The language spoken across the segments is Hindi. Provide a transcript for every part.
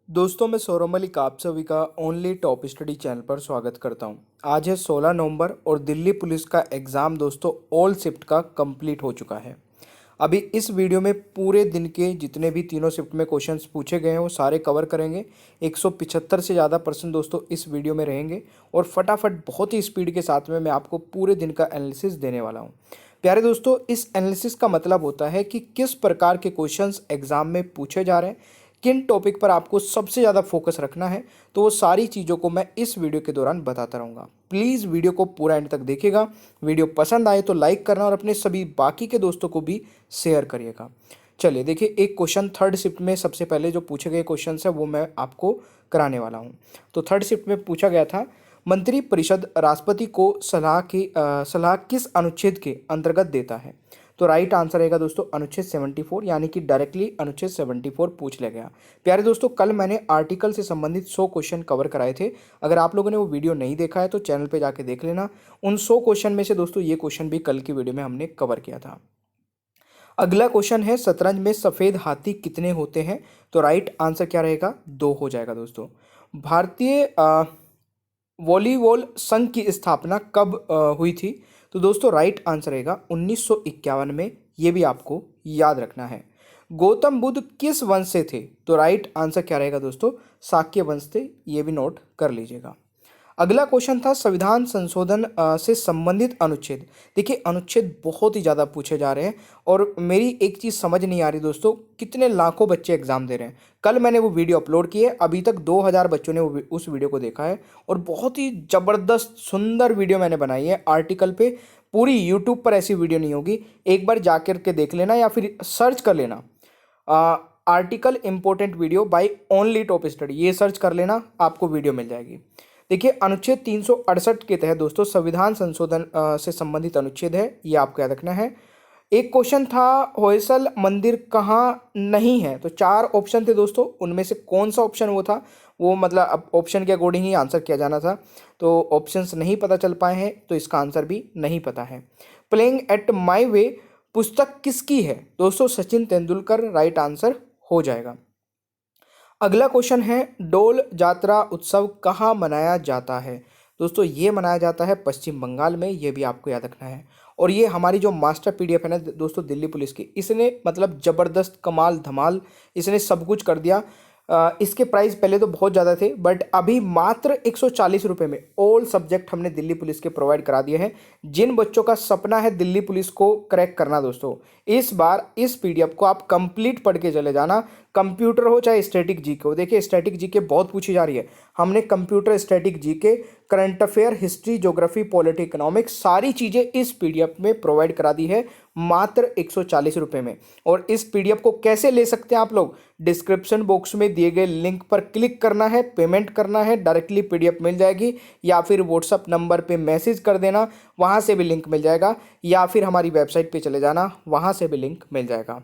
दोस्तों मैं सौरभ मलिक आप सभी का ओनली टॉप स्टडी चैनल पर स्वागत करता हूं। आज है 16 नवंबर और दिल्ली पुलिस का एग्ज़ाम दोस्तों ऑल शिफ्ट का कंप्लीट हो चुका है। अभी इस वीडियो में पूरे दिन के जितने भी तीनों शिफ्ट में क्वेश्चंस पूछे गए हैं वो सारे कवर करेंगे। 175 से ज़्यादा पर्सन दोस्तों इस वीडियो में रहेंगे और फटाफट बहुत ही स्पीड के साथ में मैं आपको पूरे दिन का एनालिसिस देने वाला हूँ। प्यारे दोस्तों, इस एनालिसिस का मतलब होता है कि किस प्रकार के क्वेश्चंस एग्जाम में पूछे जा रहे हैं, किन टॉपिक पर आपको सबसे ज़्यादा फोकस रखना है, तो वो सारी चीज़ों को मैं इस वीडियो के दौरान बताता रहूँगा। प्लीज़ वीडियो को पूरा एंड तक देखिएगा। वीडियो पसंद आए तो लाइक करना और अपने सभी बाकी के दोस्तों को भी शेयर करिएगा। चलिए देखिए, एक क्वेश्चन थर्ड शिफ्ट में सबसे पहले जो पूछे गए क्वेश्चन है वो मैं आपको कराने वाला हूँ। तो थर्ड शिफ्ट में पूछा गया था, मंत्री परिषद राष्ट्रपति को सलाह किस अनुच्छेद के अंतर्गत देता है। तो राइट आंसर रहेगा दोस्तों अनुच्छेद 74, यानी कि डायरेक्टली अनुच्छेद 74 पूछ लिया गया। प्यारे दोस्तों, कल मैंने आर्टिकल से संबंधित 100 क्वेश्चन कवर कराए थे। अगर आप लोगों ने वो वीडियो नहीं देखा है तो चैनल पे जाके देख लेना। उन 100 क्वेश्चन में से दोस्तों ये क्वेश्चन भी कल की वीडियो में हमने कवर किया था। अगला क्वेश्चन है, शतरंज में सफ़ेद हाथी कितने होते हैं। तो राइट आंसर क्या रहेगा, 2 हो जाएगा दोस्तों। भारतीय वॉलीबॉल संघ की स्थापना कब हुई थी। तो दोस्तों राइट आंसर रहेगा 1951 में। ये भी आपको याद रखना है। गौतम बुद्ध किस वंश से थे। तो राइट आंसर क्या रहेगा दोस्तों, शाक्य वंश थे। ये भी नोट कर लीजिएगा। अगला क्वेश्चन था, संविधान संशोधन से संबंधित अनुच्छेद। देखिए अनुच्छेद बहुत ही ज़्यादा पूछे जा रहे हैं और मेरी एक चीज़ समझ नहीं आ रही दोस्तों, कितने लाखों बच्चे एग्जाम दे रहे हैं। कल मैंने वो वीडियो अपलोड की है, अभी तक 2000 बच्चों ने उस वीडियो को देखा है और बहुत ही ज़बरदस्त सुंदर वीडियो मैंने बनाई है आर्टिकल पे। पूरी यूट्यूब पर ऐसी वीडियो नहीं होगी, एक बार जाकर के देख लेना या फिर सर्च कर लेना, article important video by only top study, ये सर्च कर लेना, आपको वीडियो मिल जाएगी। देखिए अनुच्छेद 368 के तहत दोस्तों संविधान संशोधन से संबंधित अनुच्छेद है, ये आपको याद रखना है। एक क्वेश्चन था, होयसल मंदिर कहाँ नहीं है। तो 4 ऑप्शन थे दोस्तों, उनमें से कौन सा ऑप्शन वो था, वो मतलब अब ऑप्शन के अकॉर्डिंग ही आंसर किया जाना था। तो ऑप्शंस नहीं पता चल पाए हैं तो इसका आंसर भी नहीं पता है। प्लेइंग एट माई वे पुस्तक किसकी है। दोस्तों सचिन तेंदुलकर राइट आंसर हो जाएगा। अगला क्वेश्चन है, डोल जात्रा उत्सव कहाँ मनाया जाता है। दोस्तों ये मनाया जाता है पश्चिम बंगाल में, ये भी आपको याद रखना है। और ये हमारी जो मास्टर पीडीएफ है ना दोस्तों दिल्ली पुलिस की, इसने मतलब ज़बरदस्त कमाल धमाल इसने सब कुछ कर दिया। इसके प्राइस पहले तो बहुत ज़्यादा थे बट अभी मात्र 140 रुपये में ऑल सब्जेक्ट हमने दिल्ली पुलिस के प्रोवाइड करा दिए हैं। जिन बच्चों का सपना है दिल्ली पुलिस को क्रैक करना दोस्तों, इस बार इस पीडीएफ को आप कंप्लीट पढ़ के चले जाना। कंप्यूटर हो चाहे स्टैटिक जीके हो, देखिए स्टैटिक जीके बहुत पूछी जा रही है। हमने computer, static GK, current affair, history, geography, polity, economics सारी चीज़ें इस पीडीएफ में प्रोवाइड करा दी है मात्र 140 रुपये में। और इस पीडीएफ को कैसे ले सकते हैं आप लोग, डिस्क्रिप्शन बॉक्स में दिए गए लिंक पर क्लिक करना है, पेमेंट करना है, डायरेक्टली पीडीएफ मिल जाएगी, या फिर व्हाट्सअप नंबर पे मैसेज कर देना, वहाँ से भी लिंक मिल जाएगा, या फिर हमारी वेबसाइट पे चले जाना, वहाँ से भी लिंक मिल जाएगा।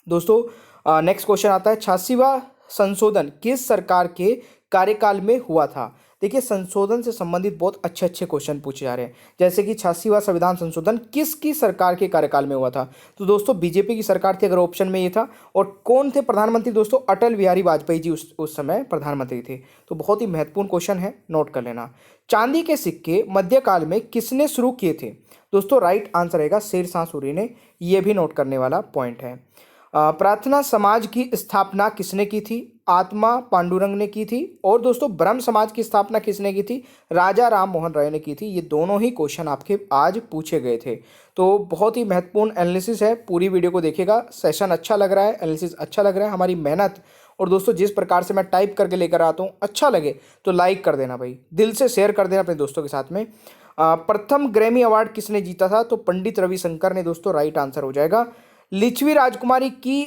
दोस्तों नेक्स्ट क्वेश्चन आता है, 86वां संशोधन किस सरकार के कार्यकाल में हुआ था। देखिए संशोधन से संबंधित बहुत अच्छे अच्छे क्वेश्चन पूछे जा रहे हैं, जैसे कि 86वां संविधान संशोधन किसकी सरकार के कार्यकाल में हुआ था। तो दोस्तों बीजेपी की सरकार थी अगर ऑप्शन में ये था। और कौन थे प्रधानमंत्री दोस्तों, अटल बिहारी वाजपेयी जी उस समय प्रधानमंत्री थे। तो बहुत ही महत्वपूर्ण क्वेश्चन है, नोट कर लेना। चांदी के सिक्के मध्यकाल में किसने शुरू किए थे। दोस्तों राइट आंसर रहेगा शेरशाह सूरी ने, यह भी नोट करने वाला पॉइंट है। प्रार्थना समाज की स्थापना किसने की थी। आत्मा पांडुरंग ने की थी। और दोस्तों ब्रह्म समाज की स्थापना किसने की थी, राजा राम मोहन राय ने की थी। ये दोनों ही क्वेश्चन आपके आज पूछे गए थे। तो बहुत ही महत्वपूर्ण एनालिसिस है, पूरी वीडियो को देखिएगा। सेशन अच्छा लग रहा है, एनालिसिस अच्छा लग रहा है, हमारी मेहनत और दोस्तों जिस प्रकार से मैं टाइप करके लेकर आता हूँ अच्छा लगे तो लाइक कर देना भाई, दिल से शेयर कर देना अपने दोस्तों के साथ में। प्रथम ग्रैमी अवार्ड किसने जीता था। तो पंडित रविशंकर ने दोस्तों, राइट आंसर हो जाएगा। लिच्छवी राजकुमारी की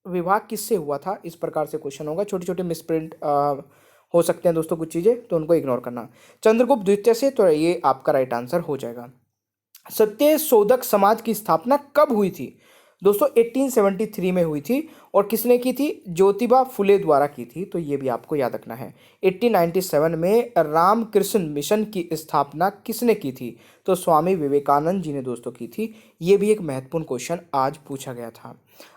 विवाह किससे हुआ था, इस प्रकार से क्वेश्चन होगा। छोटे छोटे मिसप्रिंट हो सकते हैं दोस्तों कुछ चीज़ें, तो उनको इग्नोर करना। चंद्रगुप्त द्वितीय से, तो ये आपका राइट आंसर हो जाएगा। सत्य शोधक समाज की स्थापना कब हुई थी। दोस्तों 1873 में हुई थी और किसने की थी? ज्योतिबा फुले द्वारा की थी, तो ये भी आपको याद रखना है। 1897 में रामकृष्ण मिशन की स्थापना किसने की थी? तो स्वामी विवेकानंद जी ने दोस्तों की थी। ये भी एक महत्वपूर्ण क्वेश्चन आज पूछा गया था।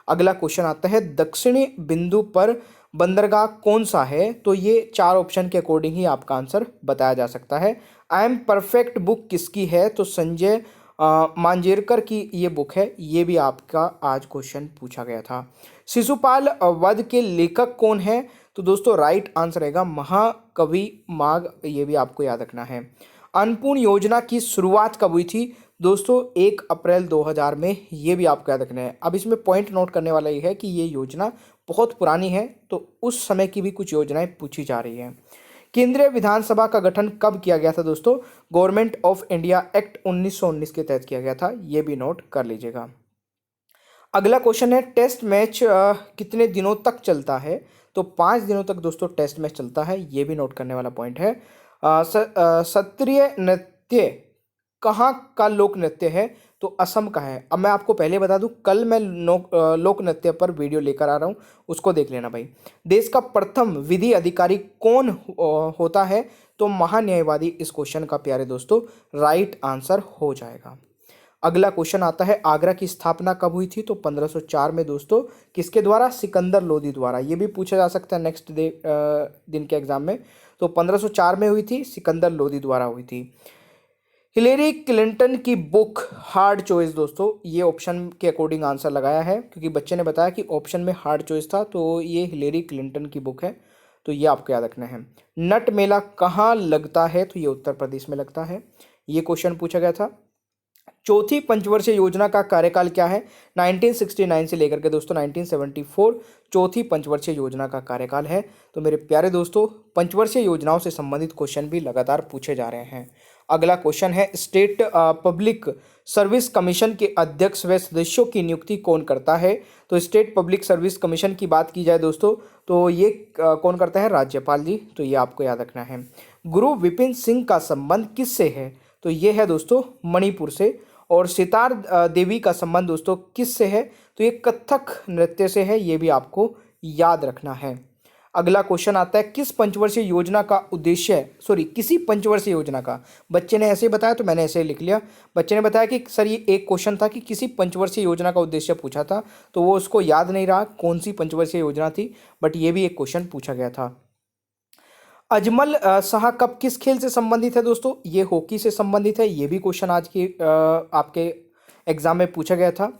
अगला क्वेश्चन आता है, दक्षिणी बिंदु पर बंदरगाह कौन सा है? तो ये 4 ऑप्शन के अकॉर्डिंग ही आपका आंसर बताया जा सकता है। आई एम परफेक्ट बुक किसकी है? तो संजय मांजरेकर की ये बुक है। ये भी आपका आज क्वेश्चन पूछा गया था। शिशुपाल वध के लेखक कौन है? तो दोस्तों राइट आंसर रहेगा महाकवि माघ। ये भी आपको याद रखना है। अन्नपूर्ण योजना की शुरुआत कब हुई थी? दोस्तों 1 अप्रैल 2000 में। ये भी आपको याद रखना है। अब इसमें पॉइंट नोट करने वाला ये है कि ये योजना बहुत पुरानी है, तो उस समय की भी कुछ योजनाएं पूछी जा रही हैं। केंद्रीय विधानसभा का गठन कब किया गया था? दोस्तों गवर्नमेंट ऑफ इंडिया एक्ट 1919 के तहत किया गया था। ये भी नोट कर लीजिएगा। अगला क्वेश्चन है, टेस्ट मैच कितने दिनों तक चलता है? तो 5 दिनों तक दोस्तों टेस्ट मैच चलता है। ये भी नोट करने वाला पॉइंट है। शास्त्रीय नृत्य कहाँ का लोक नृत्य है? तो असम का है। अब मैं आपको पहले बता दूं, कल मैं लोक नृत्य पर वीडियो लेकर आ रहा हूं, उसको देख लेना भाई। देश का प्रथम विधि अधिकारी कौन होता है? तो महान्यायवादी इस क्वेश्चन का प्यारे दोस्तों राइट आंसर हो जाएगा। अगला क्वेश्चन आता है, आगरा की स्थापना कब हुई थी? तो 1504 में दोस्तों। किसके द्वारा? सिकंदर लोदी द्वारा। ये भी पूछा जा सकता है नेक्स्ट दिन के एग्जाम में। तो 1504 में हुई थी, सिकंदर लोदी द्वारा हुई थी। हिलेरी क्लिंटन की बुक हार्ड चॉइस दोस्तों, ये ऑप्शन के अकॉर्डिंग आंसर लगाया है, क्योंकि बच्चे ने बताया कि ऑप्शन में हार्ड चॉइस था, तो ये हिलेरी क्लिंटन की बुक है। तो ये आपको याद रखना है। नट मेला कहाँ लगता है? तो ये उत्तर प्रदेश में लगता है। ये क्वेश्चन पूछा गया था। चौथी पंचवर्षीय योजना का कार्यकाल क्या है? 1969 से लेकर के दोस्तों 1974 चौथी पंचवर्षीय योजना का कार्यकाल है। तो मेरे प्यारे दोस्तों, पंचवर्षीय योजनाओं से संबंधित क्वेश्चन भी लगातार पूछे जा रहे हैं। अगला क्वेश्चन है, स्टेट पब्लिक सर्विस कमीशन के अध्यक्ष व सदस्यों की नियुक्ति कौन करता है? तो स्टेट पब्लिक सर्विस कमीशन की बात की जाए दोस्तों, तो ये कौन करता है? राज्यपाल जी। तो ये आपको याद रखना है। गुरु विपिन सिंह का संबंध किससे है? तो ये है दोस्तों मणिपुर से। और सितार देवी का संबंध दोस्तों किससे है? तो ये कथक नृत्य से है। ये भी आपको याद रखना है। अगला क्वेश्चन आता है, किस पंचवर्षीय योजना का उद्देश्य किसी पंचवर्षीय योजना का, बच्चे ने ऐसे ही बताया तो मैंने ऐसे ही लिख लिया। बच्चे ने बताया कि सर ये एक क्वेश्चन था कि किसी पंचवर्षीय योजना का उद्देश्य पूछा था, तो वो उसको याद नहीं रहा कौन सी पंचवर्षीय योजना थी, बट ये भी एक क्वेश्चन पूछा गया था। अजमल शाह कप किस खेल से संबंधित है? दोस्तों ये हॉकी से संबंधित है। ये भी क्वेश्चन आज की आपके एग्जाम में पूछा गया था।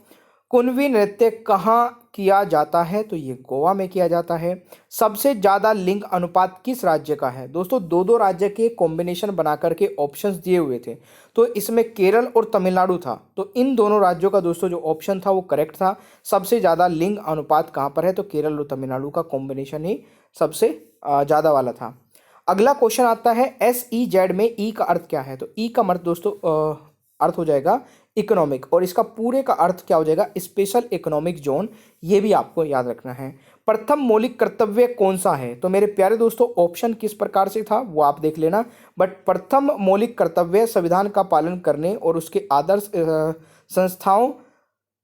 कुणबी नृत्य कहाँ किया जाता है? तो ये गोवा में किया जाता है। सबसे ज़्यादा लिंग अनुपात किस राज्य का है? दोस्तों 2-2 राज्य के कॉम्बिनेशन बना करके ऑप्शंस दिए हुए थे, तो इसमें केरल और तमिलनाडु था। तो इन दोनों राज्यों का दोस्तों जो ऑप्शन था वो करेक्ट था। सबसे ज़्यादा लिंग अनुपात कहाँ पर है? तो केरल और तमिलनाडु का कॉम्बिनेशन ही सबसे ज़्यादा वाला था। अगला क्वेश्चन आता है, SEZ में ई का अर्थ क्या है? तो ई का अर्थ दोस्तों अर्थ हो जाएगा इकोनॉमिक, और इसका पूरे का अर्थ क्या हो जाएगा? Special economic zone. ये भी आपको याद रखना है। प्रथम मौलिक कर्तव्य कौन सा है? तो मेरे प्यारे दोस्तों ऑप्शन किस प्रकार से था वो आप देख लेना, बट प्रथम मौलिक कर्तव्य संविधान का पालन करने और उसके आदर्श संस्थाओं,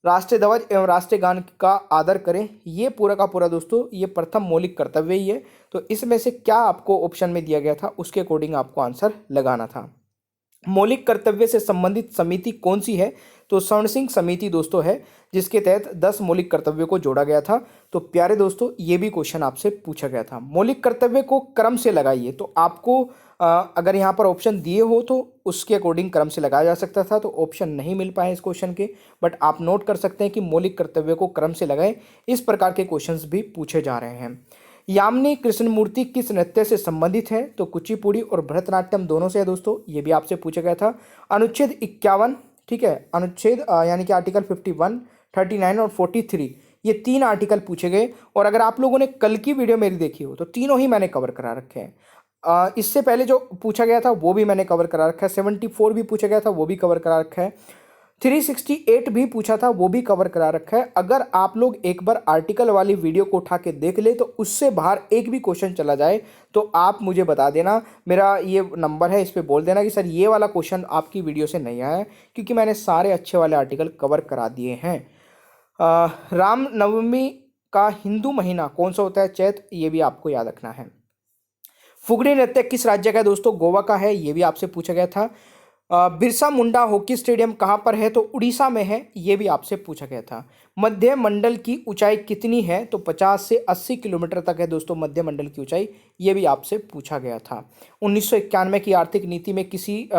राष्ट्रीय ध्वज एवं राष्ट्रीय गान का आदर करें। ये पूरा का पूरा दोस्तों ये प्रथम मौलिक कर्तव्य ही है। तो इसमें से क्या आपको ऑप्शन में दिया गया था उसके अकॉर्डिंग आपको आंसर लगाना था। मौलिक कर्तव्य से संबंधित समिति कौन सी है? तो स्वर्ण सिंह समिति दोस्तों है, जिसके तहत 10 मौलिक कर्तव्यों को जोड़ा गया था। तो प्यारे दोस्तों ये भी क्वेश्चन आपसे पूछा गया था। मौलिक कर्तव्य को क्रम से लगाइए। तो आपको अगर यहाँ पर ऑप्शन दिए हो तो उसके अकॉर्डिंग क्रम से लगाया जा सकता था, तो ऑप्शन नहीं मिल पाए इस क्वेश्चन के, बट आप नोट कर सकते हैं कि मौलिक कर्तव्य को क्रम से लगाएं। इस प्रकार के क्वेश्चंस भी पूछे जा रहे हैं। यामिनी कृष्णमूर्ति किस नृत्य से संबंधित है? तो कुचिपुड़ी और भरतनाट्यम दोनों से है दोस्तों। ये भी आपसे पूछा गया था। अनुच्छेद 51, ठीक है, अनुच्छेद यानी कि आर्टिकल 51, 39 और 43, ये 3 आर्टिकल पूछे गए। और अगर आप लोगों ने कल की वीडियो मेरी देखी हो तो तीनों ही मैंने कवर करा रखे हैं। इससे पहले जो पूछा गया था वो भी मैंने कवर करा रखा है। 74 भी पूछा गया था, वो भी कवर करा रखा है। 368 भी पूछा था, वो भी कवर करा रखा है। अगर आप लोग एक बार आर्टिकल वाली वीडियो को उठा के देख ले तो उससे बाहर एक भी क्वेश्चन चला जाए तो आप मुझे बता देना। मेरा ये नंबर है, इस पर बोल देना कि सर ये वाला क्वेश्चन आपकी वीडियो से नहीं आया है, क्योंकि मैंने सारे अच्छे वाले आर्टिकल कवर करा दिए हैं। रामनवमी का हिंदू महीना कौन सा होता है? चैत। ये भी आपको याद रखना है। फुगड़ी नृत्य किस राज्य का है दोस्तों? गोवा का है। ये भी आपसे पूछा गया था। बिरसा मुंडा हॉकी स्टेडियम कहाँ पर है? तो उड़ीसा में है। ये भी आपसे पूछा गया था। मध्य मंडल की ऊंचाई कितनी है? तो 50 से 80 किलोमीटर तक है दोस्तों मध्य मंडल की ऊंचाई। ये भी आपसे पूछा गया था। 1991 की आर्थिक नीति में किसी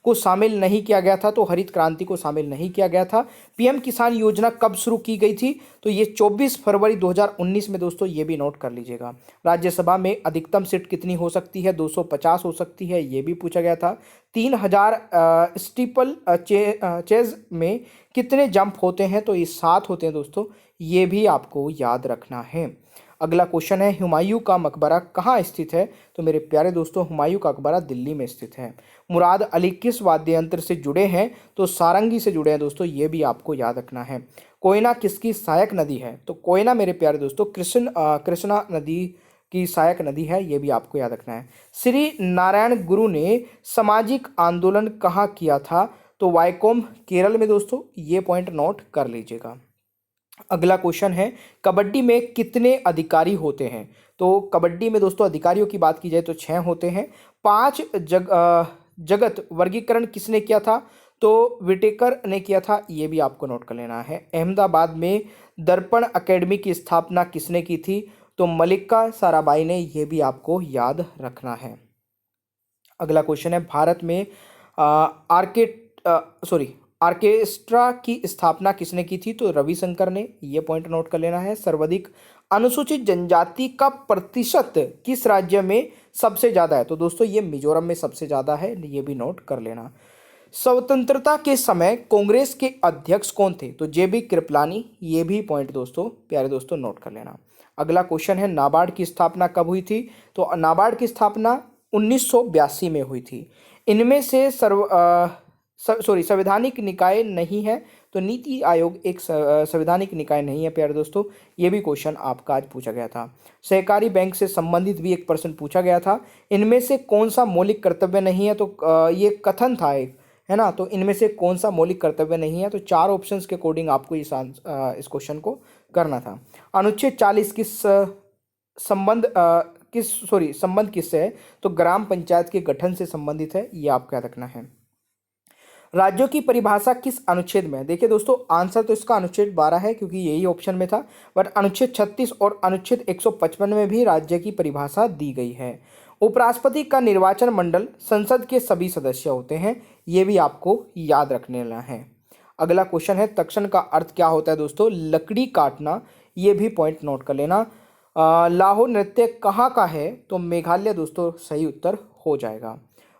को शामिल नहीं किया गया था, तो हरित क्रांति को शामिल नहीं किया गया था। पीएम किसान योजना कब शुरू की गई थी? तो ये 24 फरवरी 2019 में दोस्तों, ये भी नोट कर लीजिएगा। राज्यसभा में अधिकतम सीट कितनी हो सकती है? 250 हो सकती है। ये भी पूछा गया था। 3000 स्टीपल चेज में कितने जंप होते हैं? तो ये 7 होते हैं दोस्तों। ये भी आपको याद रखना है। अगला क्वेश्चन है, हुमायूं का मकबरा कहाँ स्थित है? तो मेरे प्यारे दोस्तों, हुमायूं का मकबरा दिल्ली में स्थित है। मुराद अली किस वाद्य यंत्र से जुड़े हैं? तो सारंगी से जुड़े हैं दोस्तों। ये भी आपको याद रखना है। कोयना किसकी सहायक नदी है? तो कोयना मेरे प्यारे दोस्तों कृष्णा नदी की सहायक नदी है। ये भी आपको याद रखना है। श्री नारायण गुरु ने सामाजिक आंदोलन कहाँ किया था? तो वाइकोम केरल में दोस्तों। ये पॉइंट नोट कर लीजिएगा। अगला क्वेश्चन है, कबड्डी में कितने अधिकारी होते हैं? तो कबड्डी में दोस्तों अधिकारियों की बात की जाए तो 6 होते हैं। 5 जगत वर्गीकरण किसने किया था? तो विटेकर ने किया था। ये भी आपको नोट कर लेना है। अहमदाबाद में दर्पण एकेडमी की स्थापना किसने की थी? तो मल्लिका साराभाई ने। ये भी आपको याद रखना है। अगला क्वेश्चन है, भारत में ऑर्केस्ट्रा की स्थापना किसने की थी? तो रविशंकर ने। ये पॉइंट नोट कर लेना है। सर्वाधिक अनुसूचित जनजाति का प्रतिशत किस राज्य में सबसे ज्यादा है? तो दोस्तों ये मिजोरम में सबसे ज्यादा है। ये भी नोट कर लेना। स्वतंत्रता के समय कांग्रेस के अध्यक्ष कौन थे? तो जेबी कृपलानी। ये भी पॉइंट दोस्तों, प्यारे दोस्तों, नोट कर लेना। अगला क्वेश्चन है, नाबार्ड की स्थापना कब हुई थी? तो नाबार्ड की स्थापना 1982 में हुई थी। इनमें से संवैधानिक निकाय नहीं है। तो नीति आयोग एक संवैधानिक निकाय नहीं है प्यारे दोस्तों। ये भी क्वेश्चन आपका आज पूछा गया था। सहकारी बैंक से संबंधित भी एक प्रश्न पूछा गया था। इनमें से कौन सा मौलिक कर्तव्य नहीं है? तो ये कथन था एक, है ना। तो इनमें से कौन सा मौलिक कर्तव्य नहीं है? तो 4 ऑप्शंस के अकॉर्डिंग आपको इस क्वेश्चन को करना था। अनुच्छेद 40 संबंध किससे है? तो ग्राम पंचायत के गठन से संबंधित है। ये आपको याद रखना है। राज्यों की परिभाषा किस अनुच्छेद में है? देखिए दोस्तों, आंसर तो इसका अनुच्छेद 12 है, क्योंकि यही ऑप्शन में था। बट अनुच्छेद 36 और अनुच्छेद 155 में भी राज्य की परिभाषा दी गई है। उपराष्ट्रपति का निर्वाचन मंडल संसद के सभी सदस्य होते हैं। ये भी आपको याद रखने है। अगला क्वेश्चन है, तक्षण का अर्थ क्या होता है दोस्तों? लकड़ी काटना। ये भी पॉइंट नोट कर लेना। लाहौर नृत्य कहाँ का है? तो मेघालय दोस्तों सही उत्तर हो जाएगा।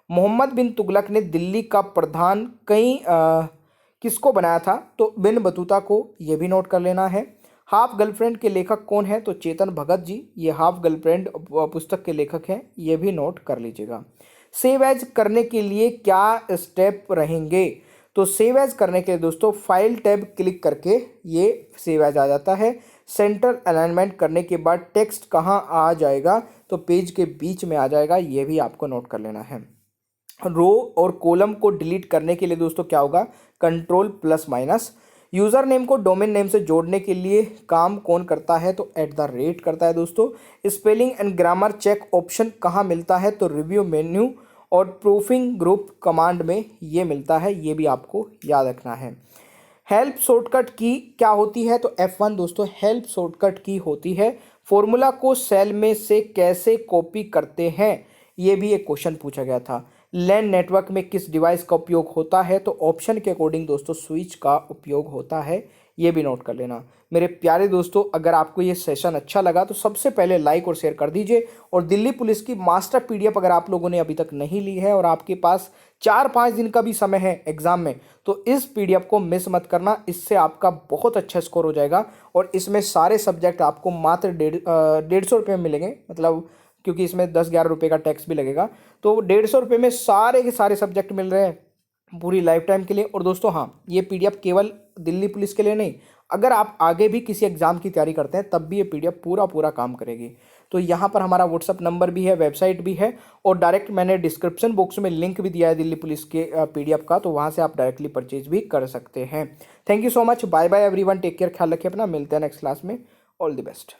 मोहम्मद बिन तुगलक ने दिल्ली का प्रधान किसको बनाया था? तो बिन बतूता को। ये भी नोट कर लेना है। हाफ गर्लफ्रेंड के लेखक कौन है? तो चेतन भगत जी। ये हाफ गर्लफ्रेंड पुस्तक के लेखक हैं। ये भी नोट कर लीजिएगा। सेव एज करने के लिए क्या स्टेप रहेंगे? तो सेव एज करने के लिए दोस्तों फाइल टैब क्लिक करके ये सेव एज आ जाता है। सेंटर अलाइनमेंट करने के बाद टेक्स्ट कहाँ आ जाएगा? तो पेज के बीच में आ जाएगा। ये भी आपको नोट कर लेना है। रो और कॉलम को डिलीट करने के लिए दोस्तों क्या होगा? कंट्रोल+- यूज़र नेम को डोमेन नेम से जोड़ने के लिए काम कौन करता है? तो @ करता है दोस्तों। Spelling and grammar check option कहाँ मिलता है? तो रिव्यू मेन्यू और प्रूफिंग ग्रुप कमांड में ये मिलता है। ये भी आपको याद रखना है। हेल्प शॉर्टकट की क्या होती है? तो F1 दोस्तों हेल्प शॉर्टकट की होती है। फॉर्मूला को सेल में से कैसे कॉपी करते हैं? ये भी एक क्वेश्चन पूछा गया था। लैन नेटवर्क में किस डिवाइस का उपयोग होता है? तो ऑप्शन के अकॉर्डिंग दोस्तों स्विच का उपयोग होता है। ये भी नोट कर लेना। मेरे प्यारे दोस्तों, अगर आपको ये सेशन अच्छा लगा तो सबसे पहले लाइक और शेयर कर दीजिए। और दिल्ली पुलिस की मास्टर PDF अगर आप लोगों ने अभी तक नहीं ली है और आपके पास 4-5 दिन का भी समय है एग्जाम में, तो इस PDF को मिस मत करना। इससे आपका बहुत अच्छा स्कोर हो जाएगा। और इसमें सारे सब्जेक्ट आपको मात्र 150 रुपये में मिलेंगे, मतलब क्योंकि इसमें 10-11 रुपये का टैक्स भी लगेगा। तो 150 रुपये में सारे के सारे सब्जेक्ट मिल रहे हैं पूरी लाइफ टाइम के लिए। और दोस्तों हाँ, ये PDF केवल दिल्ली पुलिस के लिए नहीं, अगर आप आगे भी किसी एग्जाम की तैयारी करते हैं तब भी ये PDF पूरा काम करेगी। तो यहाँ पर हमारा व्हाट्सअप नंबर भी है, वेबसाइट भी है, और डायरेक्ट मैंने डिस्क्रिप्शन बॉक्स में लिंक भी दिया है दिल्ली पुलिस के PDF का, तो वहाँ से आप डायरेक्टली परचेज भी कर सकते हैं। Thank you so much, bye bye everyone, take care, ख्याल रखिए अपना, मिलते हैं नेक्स्ट क्लास में, ऑल द बेस्ट।